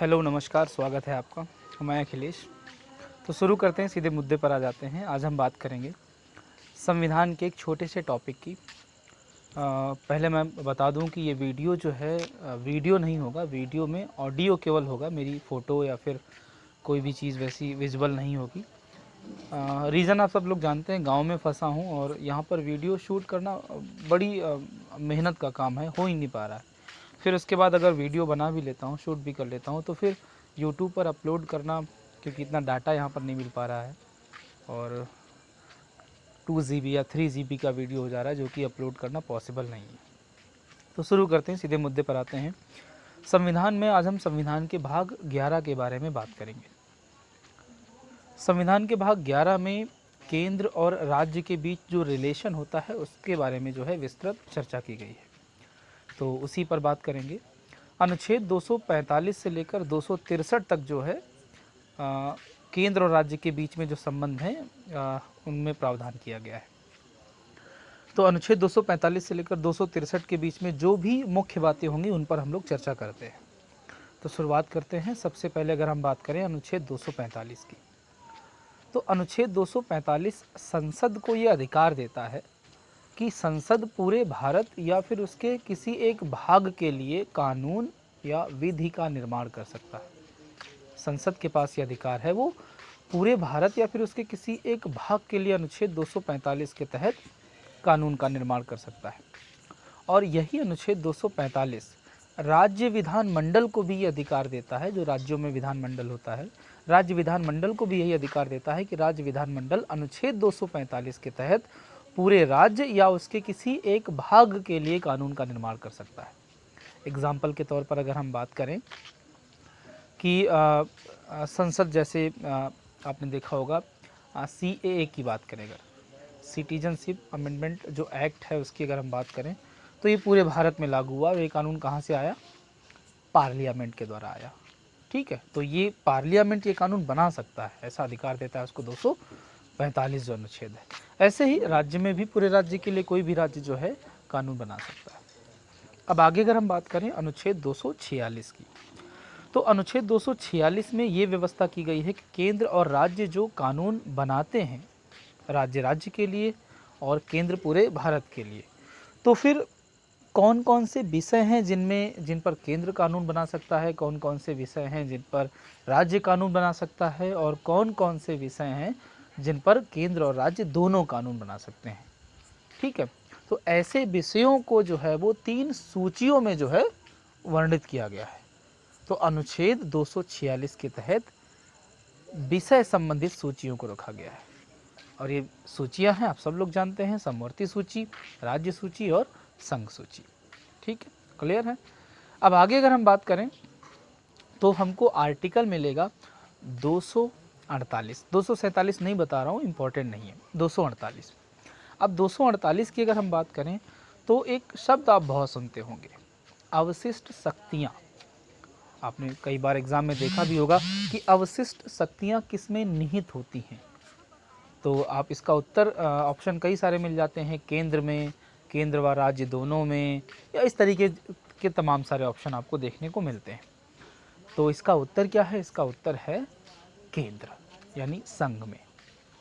Hello, नमस्कार, स्वागत है आपका। मैं अखिलेश। तो शुरू करते हैं, सीधे मुद्दे पर आ जाते हैं। आज हम बात करेंगे संविधान के एक छोटे से टॉपिक की। पहले मैं बता दूं कि ये वीडियो जो है वीडियो नहीं होगा, वीडियो में ऑडियो केवल होगा, मेरी फ़ोटो या फिर कोई भी चीज़ वैसी विजुअल नहीं होगी। रीज़न आप सब लोग जानते हैं, गांव में फंसा हूं और यहाँ पर वीडियो शूट करना बड़ी मेहनत का काम है, हो ही नहीं पा रहा है। फिर उसके बाद अगर वीडियो बना भी लेता हूँ, शूट भी कर लेता हूँ, तो फिर यूट्यूब पर अपलोड करना, क्योंकि इतना डाटा यहाँ पर नहीं मिल पा रहा है और 2 GB या 3 GB का वीडियो हो जा रहा है, जो कि अपलोड करना पॉसिबल नहीं है। तो शुरू करते हैं, सीधे मुद्दे पर आते हैं। संविधान में आज हम संविधान के भाग 11 के बारे में बात करेंगे। संविधान के भाग 11 में केंद्र और राज्य के बीच जो रिलेशन होता है उसके बारे में जो है विस्तृत चर्चा की गई है, तो उसी पर बात करेंगे। अनुच्छेद 245 से लेकर 263 तक जो है केंद्र और राज्य के बीच में जो संबंध हैं उनमें प्रावधान किया गया है। तो अनुच्छेद 245 से लेकर 263 के बीच में जो भी मुख्य बातें होंगी उन पर हम लोग चर्चा करते हैं। तो शुरुआत करते हैं। सबसे पहले अगर हम बात करें अनुच्छेद 245 की, तो अनुच्छेद 245 संसद को ये अधिकार देता है कि संसद पूरे भारत या फिर उसके किसी एक भाग के लिए कानून या विधि का निर्माण कर सकता है। संसद के पास ये अधिकार है, वो पूरे भारत या फिर उसके किसी एक भाग के लिए अनुच्छेद 245 के तहत कानून का निर्माण कर सकता है। और यही अनुच्छेद 245 राज्य विधानमंडल को भी ये अधिकार देता है, जो राज्यों में विधानमंडल होता है, राज्य विधानमंडल को भी यही अधिकार देता है कि राज्य विधानमंडल अनुच्छेद 245 के तहत पूरे राज्य या उसके किसी एक भाग के लिए कानून का निर्माण कर सकता है। एग्जाम्पल के तौर पर अगर हम बात करें कि संसद जैसे आपने देखा होगा CAA की बात करें, अगर सिटीजनशिप अमेंडमेंट जो एक्ट है उसकी अगर हम बात करें, तो ये पूरे भारत में लागू हुआ। ये कानून कहाँ से आया? पार्लियामेंट के द्वारा आया। ठीक है, तो ये पार्लियामेंट ये कानून बना सकता है, ऐसा अधिकार देता है उसको 245 जो अनुच्छेद है। ऐसे ही राज्य में भी पूरे राज्य के लिए कोई भी राज्य जो है कानून बना सकता है। अब आगे अगर हम बात करें अनुच्छेद 246 की, तो अनुच्छेद 246 में ये व्यवस्था की गई है कि केंद्र और राज्य जो कानून बनाते हैं, राज्य राज्य के लिए और केंद्र पूरे भारत के लिए, तो फिर कौन कौन से विषय हैं जिन पर केंद्र कानून बना सकता है, कौन कौन से विषय हैं जिन पर राज्य कानून बना सकता है, और कौन कौन से विषय हैं जिन पर केंद्र और राज्य दोनों कानून बना सकते हैं। ठीक है, तो ऐसे विषयों को जो है वो 3 सूचियों में जो है वर्णित किया गया है। तो अनुच्छेद 246 के तहत विषय संबंधित सूचियों को रखा गया है, और ये सूचियां हैं आप सब लोग जानते हैं, समवर्ती सूची, राज्य सूची और संघ सूची। ठीक है, क्लियर है। अब आगे अगर हम बात करें तो हमको आर्टिकल मिलेगा 248, 247 नहीं बता रहा हूँ, इम्पोर्टेंट नहीं है, 248। अब 248 की अगर हम बात करें तो एक शब्द आप बहुत सुनते होंगे, अवशिष्ट शक्तियाँ। आपने कई बार एग्जाम में देखा भी होगा कि अवशिष्ट शक्तियाँ किसमें निहित होती हैं। तो आप इसका उत्तर ऑप्शन कई सारे मिल जाते हैं, केंद्र में, केंद्र व राज्य दोनों में, या इस तरीके के तमाम सारे ऑप्शन आपको देखने को मिलते हैं। तो इसका उत्तर क्या है? इसका उत्तर है केंद्र यानी संघ में।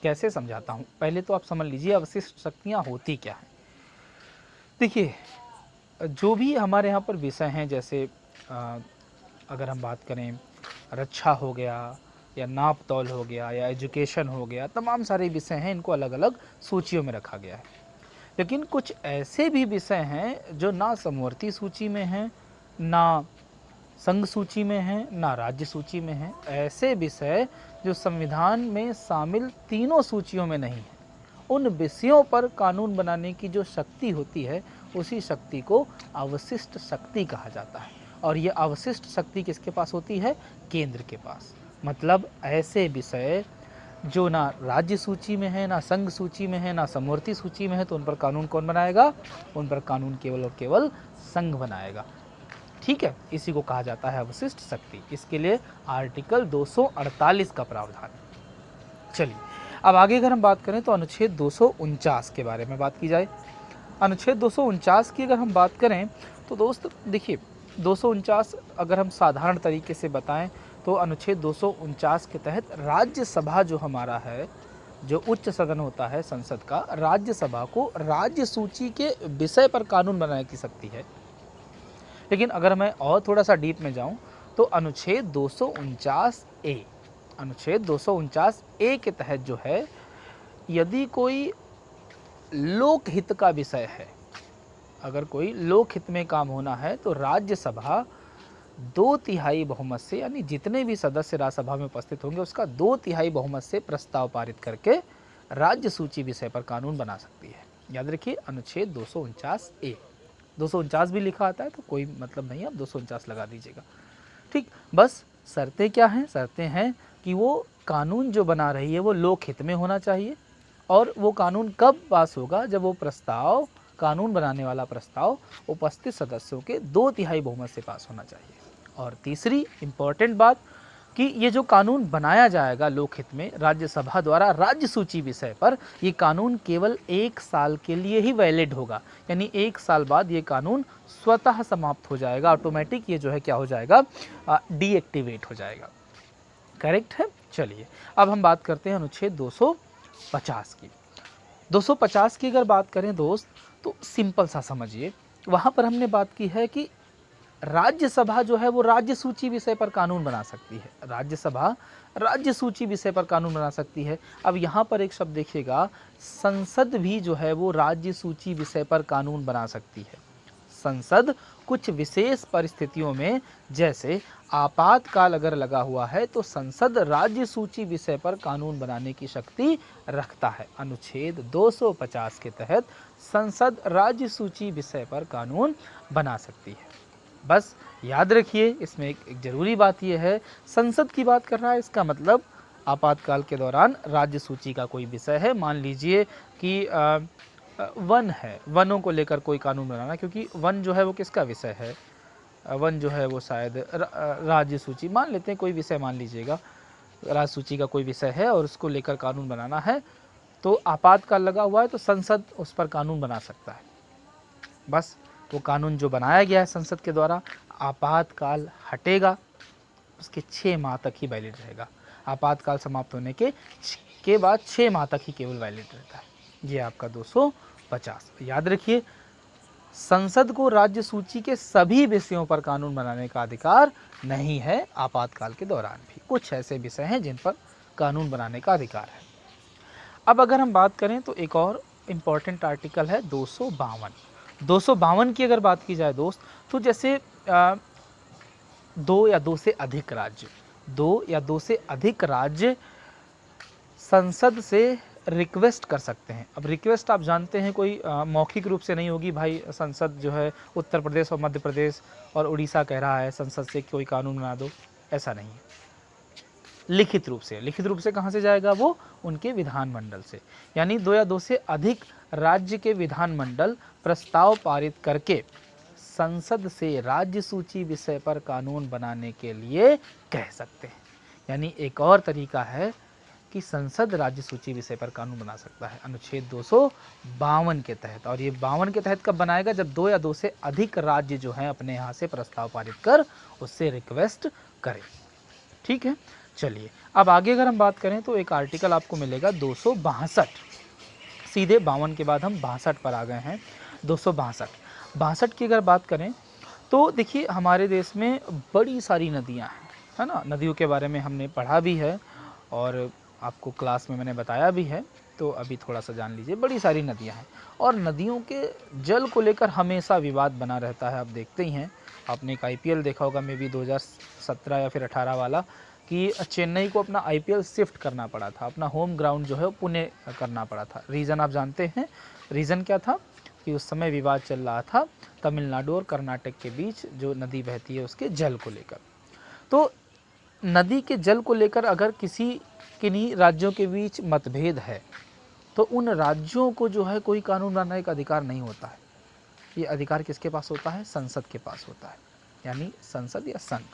कैसे समझाता हूँ, पहले तो आप समझ लीजिए अवशिष्ट शक्तियाँ होती क्या हैं। देखिए, जो भी हमारे यहाँ पर विषय हैं, जैसे अगर हम बात करें रक्षा हो गया, या नाप तौल हो गया, या एजुकेशन हो गया, तमाम सारे विषय हैं, इनको अलग अलग सूचियों में रखा गया है। लेकिन कुछ ऐसे भी विषय हैं जो ना समवर्ती सूची में हैं, ना संघ सूची में हैं, ना राज्य सूची में हैं। ऐसे विषय जो संविधान में शामिल तीनों सूचियों में नहीं है, उन विषयों पर कानून बनाने की जो शक्ति होती है, उसी शक्ति को अवशिष्ट शक्ति कहा जाता है। और ये अवशिष्ट शक्ति किसके पास होती है? केंद्र के पास। मतलब ऐसे विषय जो ना राज्य सूची में है, ना संघ सूची में है, ना समवर्ती सूची में है, तो उन पर कानून कौन बनाएगा? उन पर कानून केवल और केवल संघ बनाएगा। ठीक है, इसी को कहा जाता है अवशिष्ट शक्ति। इसके लिए आर्टिकल 248 का प्रावधान। चलिए, अब आगे अगर हम बात करें तो अनुच्छेद 249 के बारे में बात की जाए। अनुच्छेद 249 की अगर हम बात करें तो दोस्त देखिए, 249 अगर हम साधारण तरीके से बताएं तो अनुच्छेद 249 के तहत राज्यसभा जो हमारा है, जो उच्च सदन होता है संसद का, राज्यसभा को राज्य सूची के विषय पर कानून बनाने की शक्ति है। लेकिन अगर मैं और थोड़ा सा डीप में जाऊं तो अनुच्छेद 249 ए के तहत जो है, यदि कोई लोकहित का विषय है, अगर कोई लोकहित में काम होना है तो राज्यसभा 2/3 बहुमत से, यानी जितने भी सदस्य राज्यसभा में उपस्थित होंगे उसका 2/3 बहुमत से प्रस्ताव पारित करके राज्य सूची विषय पर कानून बना सकती है। याद रखिए अनुच्छेद 249 ए, 249 भी लिखा आता है तो कोई मतलब नहीं, आप 249 लगा दीजिएगा। ठीक, बस शर्तें क्या हैं? शर्तें हैं कि वो कानून जो बना रही है वो लोकहित में होना चाहिए, और वो कानून कब पास होगा? जब वो प्रस्ताव, कानून बनाने वाला प्रस्ताव उपस्थित सदस्यों के 2/3 बहुमत से पास होना चाहिए। और तीसरी इम्पॉर्टेंट बात कि ये जो कानून बनाया जाएगा लोकहित में राज्यसभा द्वारा राज्य सूची विषय पर, ये कानून केवल 1 साल के लिए ही वैलिड होगा, यानी 1 साल बाद ये कानून स्वतः समाप्त हो जाएगा, ऑटोमेटिक ये जो है क्या हो जाएगा, डीएक्टिवेट हो जाएगा। करेक्ट है। चलिए अब हम बात करते हैं अनुच्छेद 250 की। 250 की अगर बात करें दोस्त तो सिंपल सा समझिए, वहाँ पर हमने बात की है कि राज्यसभा जो है वो राज्य सूची विषय पर कानून बना सकती है। राज्यसभा राज्य सूची विषय पर कानून बना सकती है। अब यहाँ पर एक शब्द देखिएगा, संसद भी जो है वो राज्य सूची विषय पर कानून बना सकती है। संसद कुछ विशेष परिस्थितियों में, जैसे आपातकाल अगर लगा हुआ है, तो संसद राज्य सूची विषय पर कानून बनाने की शक्ति रखता है। अनुच्छेद 250 के तहत संसद राज्य सूची विषय पर कानून बना सकती है। बस याद रखिए, इसमें एक जरूरी बात यह है, संसद की बात कर रहा है, इसका मतलब आपातकाल के दौरान राज्य सूची का कोई विषय है। मान लीजिए कि वन है, वनों को लेकर कोई कानून बनाना, क्योंकि वन जो है वो किसका विषय है, वन जो है वो शायद राज्य सूची, मान लेते हैं कोई विषय, मान लीजिएगा राज्य सूची का कोई विषय है और उसको लेकर कानून बनाना है, तो आपातकाल लगा हुआ है तो संसद उस पर कानून बना सकता है। बस वो कानून जो बनाया गया है संसद के द्वारा, आपातकाल हटेगा उसके 6 माह तक ही वैलिड रहेगा। आपातकाल समाप्त होने के बाद 6 माह तक ही केवल वैलिड रहता है। ये आपका 250। याद रखिए, संसद को राज्य सूची के सभी विषयों पर कानून बनाने का अधिकार नहीं है। आपातकाल के दौरान भी कुछ ऐसे विषय हैं जिन पर कानून बनाने का अधिकार है। अब अगर हम बात करें तो एक और इम्पॉर्टेंट आर्टिकल है 252। 252 की अगर बात की जाए दोस्त, तो जैसे 2 या 2 से अधिक राज्य संसद से रिक्वेस्ट कर सकते हैं। अब रिक्वेस्ट आप जानते हैं कोई मौखिक रूप से नहीं होगी, भाई संसद जो है उत्तर प्रदेश और मध्य प्रदेश और उड़ीसा कह रहा है संसद से कोई कानून बना दो, ऐसा नहीं है। लिखित रूप से कहाँ से जाएगा वो? उनके विधानमंडल से, यानी 2 या 2 से अधिक राज्य के विधानमंडल प्रस्ताव पारित करके संसद से राज्य सूची विषय पर कानून बनाने के लिए कह सकते हैं। यानी एक और तरीका है कि संसद राज्य सूची विषय पर कानून बना सकता है अनुच्छेद 252 के तहत। और ये 52 के तहत कब बनाएगा? जब 2 या 2 से अधिक राज्य जो हैं अपने यहाँ से प्रस्ताव पारित कर उससे रिक्वेस्ट करें। ठीक है, चलिए अब आगे अगर हम बात करें तो एक आर्टिकल आपको मिलेगा 262। सीधे 52 के बाद हम 62 पर आ गए हैं। 262 की अगर बात करें तो देखिए, हमारे देश में बड़ी सारी नदियाँ हैं, है ना। नदियों के बारे में हमने पढ़ा भी है और आपको क्लास में मैंने बताया भी है, तो अभी थोड़ा सा जान लीजिए। बड़ी सारी नदियाँ हैं और नदियों के जल को लेकर हमेशा विवाद बना रहता है। आप देखते ही हैं, आपने एक IPL देखा होगा, मे बी 2017 या फिर 18 वाला, कि चेन्नई को अपना IPL शिफ्ट करना पड़ा था, अपना होम ग्राउंड जो है वो पुणे करना पड़ा था। रीज़न आप जानते हैं, रीज़न क्या था? कि उस समय विवाद चल रहा था तमिलनाडु और कर्नाटक के बीच जो नदी बहती है उसके जल को लेकर। तो नदी के जल को लेकर अगर किन्हीं राज्यों के बीच मतभेद है तो उन राज्यों को जो है कोई कानून बनाने का अधिकार नहीं होता है। ये अधिकार किसके पास होता है? संसद के पास होता है, यानी संसद या संघ।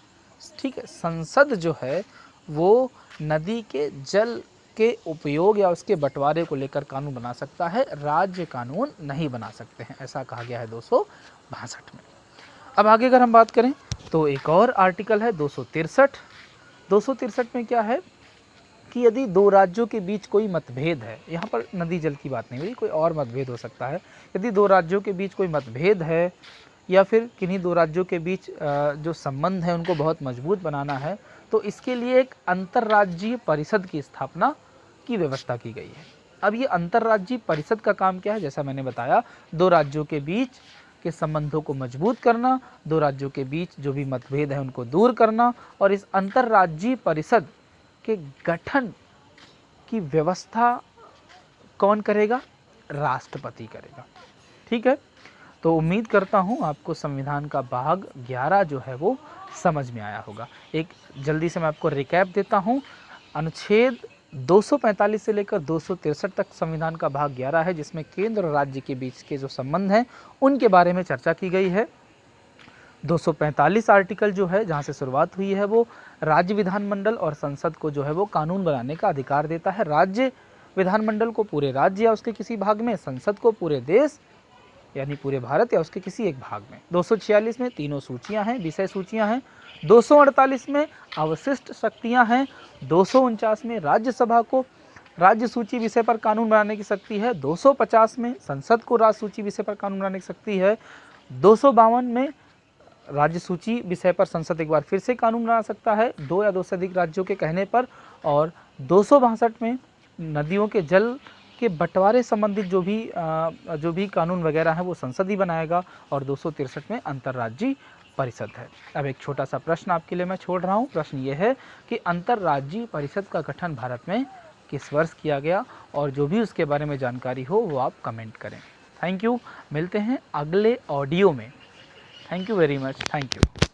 ठीक है, संसद जो है वो नदी के जल के उपयोग या उसके बंटवारे को लेकर कानून बना सकता है, राज्य कानून नहीं बना सकते हैं, ऐसा कहा गया है 262 में। अब आगे अगर हम बात करें तो एक और आर्टिकल है 263। 263 में क्या है कि यदि दो राज्यों के बीच कोई मतभेद है, यहाँ पर नदी जल की बात नहीं हुई, कोई और मतभेद हो सकता है, यदि दो राज्यों के बीच कोई मतभेद है या फिर किन्हीं दो राज्यों के बीच जो संबंध है उनको बहुत मजबूत बनाना है, तो इसके लिए एक अंतर्राज्यीय परिषद की स्थापना की व्यवस्था की गई है। अब ये अंतर्राज्यीय परिषद का काम क्या है? जैसा मैंने बताया, दो राज्यों के बीच के संबंधों को मजबूत करना, दो राज्यों के बीच जो भी मतभेद है उनको दूर करना, और इस अंतर्राज्यीय परिषद के गठन की व्यवस्था कौन करेगा? राष्ट्रपति करेगा। ठीक है, तो उम्मीद करता हूँ आपको संविधान का भाग 11 जो है वो समझ में आया होगा। एक जल्दी से मैं आपको रिकैप देता हूँ। अनुच्छेद 245 से लेकर 263 तक संविधान का भाग 11 है, जिसमें केंद्र और राज्य के बीच के जो संबंध हैं उनके बारे में चर्चा की गई है। 245 आर्टिकल जो है, जहाँ से शुरुआत हुई है, वो राज्य विधानमंडल और संसद को जो है वो कानून बनाने का अधिकार देता है। राज्य विधानमंडल को पूरे राज्य या उसके किसी भाग में, संसद को पूरे देश यानी पूरे भारत या उसके किसी एक भाग में। 246 में तीनों सूचियां हैं, विषय सूचियां हैं। 248 में अवशिष्ट शक्तियां हैं। 249 में राज्यसभा को राज्य सूची विषय पर कानून बनाने की शक्ति है। 250 में संसद को राज्य सूची विषय पर कानून बनाने की शक्ति है। 252 में राज्य सूची विषय पर संसद एक बार फिर से कानून बना सकता है, दो या दो से अधिक राज्यों के कहने पर। और 262 में नदियों के जल के बंटवारे संबंधित जो भी कानून वगैरह है वो संसद ही बनाएगा। और 263 में अंतर्राज्यीय परिषद है। अब एक छोटा सा प्रश्न आपके लिए मैं छोड़ रहा हूँ। प्रश्न ये है कि अंतर्राज्यीय परिषद का गठन भारत में किस वर्ष किया गया, और जो भी उसके बारे में जानकारी हो वो आप कमेंट करें। थैंक यू, मिलते हैं अगले ऑडियो में। Thank you very much, thank you.